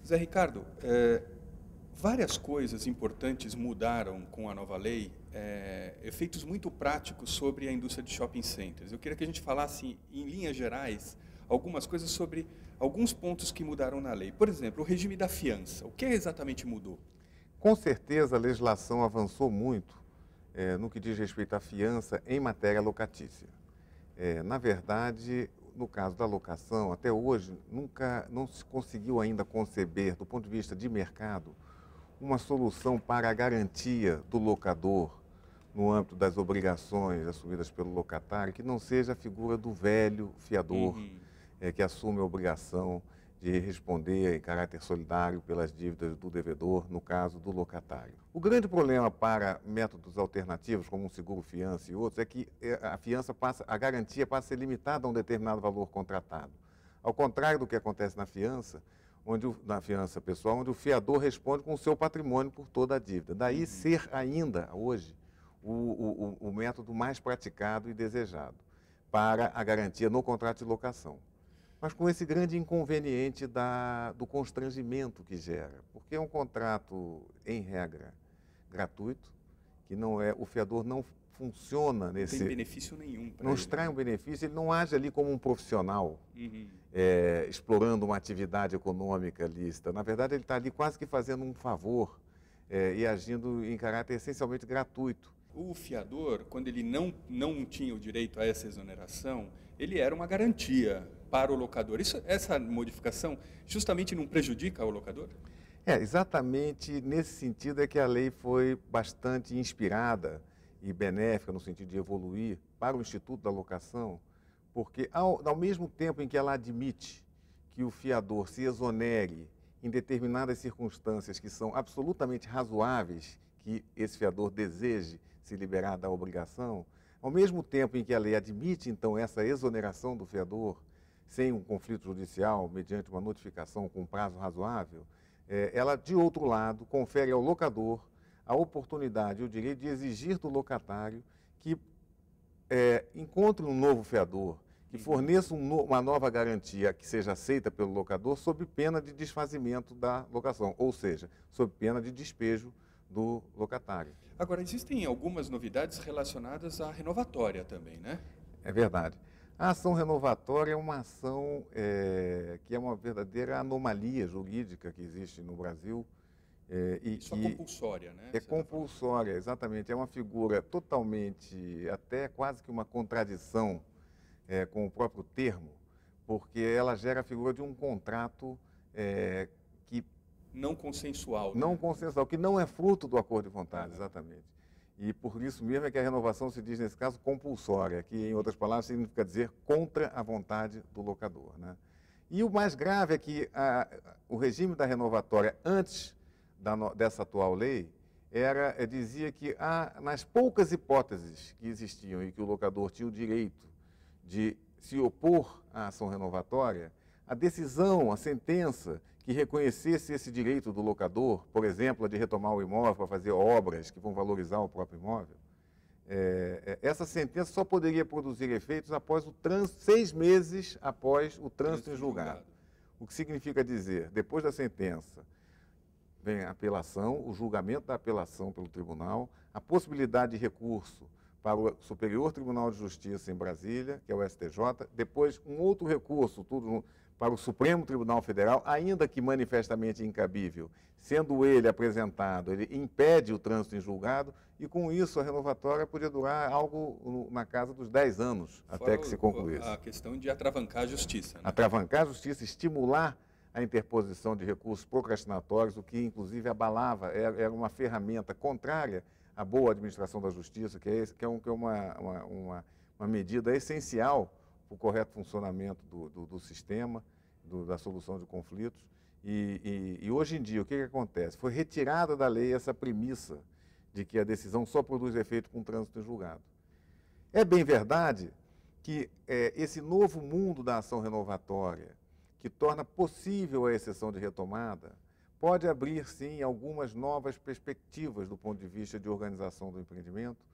Zé Ricardo, várias coisas importantes mudaram com a nova lei, efeitos muito práticos sobre a indústria de shopping centers. Eu queria que a gente falasse, em linhas gerais, algumas coisas sobre alguns pontos que mudaram na lei. Por exemplo, o regime da fiança. O que exatamente mudou? Com certeza, a legislação avançou muito no que diz respeito à fiança em matéria locatícia. Na verdade, no caso da locação, até hoje, não se conseguiu ainda conceber, do ponto de vista de mercado, uma solução para a garantia do locador no âmbito das obrigações assumidas pelo locatário, que não seja a figura do velho fiador, que assume a obrigação de responder em caráter solidário pelas dívidas do devedor, no caso do locatário. O grande problema para métodos alternativos, como um seguro-fiança e outros, é que a garantia passa a ser limitada a um determinado valor contratado. Ao contrário do que acontece na fiança pessoal, onde o fiador responde com o seu patrimônio por toda a dívida. Daí ser ainda, hoje, o método mais praticado e desejado para a garantia no contrato de locação. Mas com esse grande inconveniente do constrangimento que gera, porque é um contrato, em regra, gratuito, que o fiador não funciona nesse... Não tem benefício nenhum para Não ele. extrai um benefício, ele não age ali como um profissional, explorando uma atividade econômica lícita. Na verdade, ele está ali quase que fazendo um favor e agindo em caráter essencialmente gratuito. O fiador, quando ele não tinha o direito a essa exoneração, ele era uma garantia para o locador. Essa modificação justamente não prejudica o locador? Exatamente nesse sentido é que a lei foi bastante inspirada e benéfica, no sentido de evoluir, para o Instituto da Locação, porque ao mesmo tempo em que ela admite que o fiador se exonere em determinadas circunstâncias que são absolutamente razoáveis, que esse fiador deseje se liberar da obrigação, ao mesmo tempo em que a lei admite, então, essa exoneração do fiador, sem um conflito judicial, mediante uma notificação com prazo razoável, ela, de outro lado, confere ao locador a oportunidade e o direito de exigir do locatário que encontre um novo fiador, que forneça uma nova garantia que seja aceita pelo locador sob pena de desfazimento da locação, ou seja, sob pena de despejo do locatário. Agora, existem algumas novidades relacionadas à renovatória também, né? É verdade. A ação renovatória é uma ação que é uma verdadeira anomalia jurídica que existe no Brasil. Isso é compulsória, né? É compulsória, exatamente. É uma figura totalmente, até quase que uma contradição com o próprio termo, porque ela gera a figura de um contrato que... Não consensual. Não né? consensual, que não é fruto do acordo de vontade, exatamente. E por isso mesmo é que a renovação se diz, nesse caso, compulsória, que, em outras palavras, significa dizer contra a vontade do locador, né? E o mais grave é que o regime da renovatória, antes dessa atual lei, dizia que nas poucas hipóteses que existiam e que o locador tinha o direito de se opor à ação renovatória, a decisão, a sentença que reconhecesse esse direito do locador, por exemplo, a de retomar o imóvel para fazer obras que vão valorizar o próprio imóvel, essa sentença só poderia produzir efeitos após 6 meses após o trânsito em julgado. O que significa dizer, depois da sentença, vem a apelação, o julgamento da apelação pelo tribunal, a possibilidade de recurso para o Superior Tribunal de Justiça em Brasília, que é o STJ, depois um outro recurso, tudo para o Supremo Tribunal Federal, ainda que manifestamente incabível. Sendo ele apresentado, ele impede o trânsito em julgado e, com isso, a renovatória podia durar algo na casa dos 10 anos, até que se concluísse. A questão de atravancar a justiça. Né? Atravancar a justiça, estimular a interposição de recursos procrastinatórios, o que, inclusive, abalava, era uma ferramenta contrária à boa administração da justiça, que é uma medida essencial para o correto funcionamento do sistema, da solução de conflitos. E hoje em dia, o que acontece? Foi retirada da lei essa premissa de que a decisão só produz efeito com trânsito em julgado. É bem verdade que esse novo mundo da ação renovatória, que torna possível a exceção de retomada, pode abrir, sim, algumas novas perspectivas do ponto de vista de organização do empreendimento,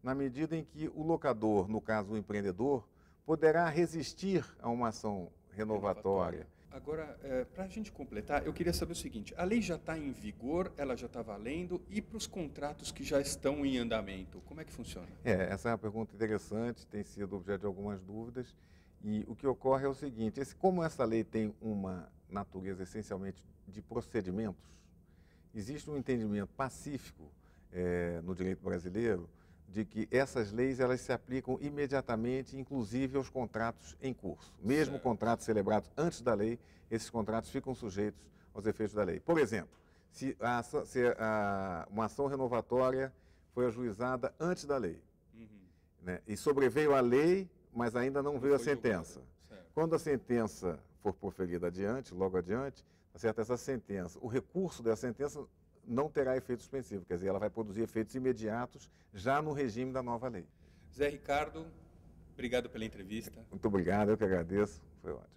na medida em que o locador, no caso o empreendedor, poderá resistir a uma ação renovatória Agora, para a gente completar, eu queria saber o seguinte, a lei já está em vigor, ela já está valendo, e para os contratos que já estão em andamento, como é que funciona? Essa é uma pergunta interessante, tem sido objeto de algumas dúvidas, e o que ocorre é o seguinte, como essa lei tem uma natureza essencialmente de procedimentos, existe um entendimento pacífico no direito brasileiro de que essas leis elas se aplicam imediatamente, inclusive aos contratos em curso. Mesmo Certo. contratos celebrados antes da lei, esses contratos ficam sujeitos aos efeitos da lei. Por exemplo, se uma ação renovatória foi ajuizada antes da lei, né, e sobreveio a lei, mas ainda não veio a sentença. Quando a sentença for proferida logo adiante, tá certo? Essa sentença, o recurso dessa sentença não terá efeito suspensivo, quer dizer, ela vai produzir efeitos imediatos já no regime da nova lei. Zé Ricardo, obrigado pela entrevista. Muito obrigado, eu que agradeço, foi ótimo.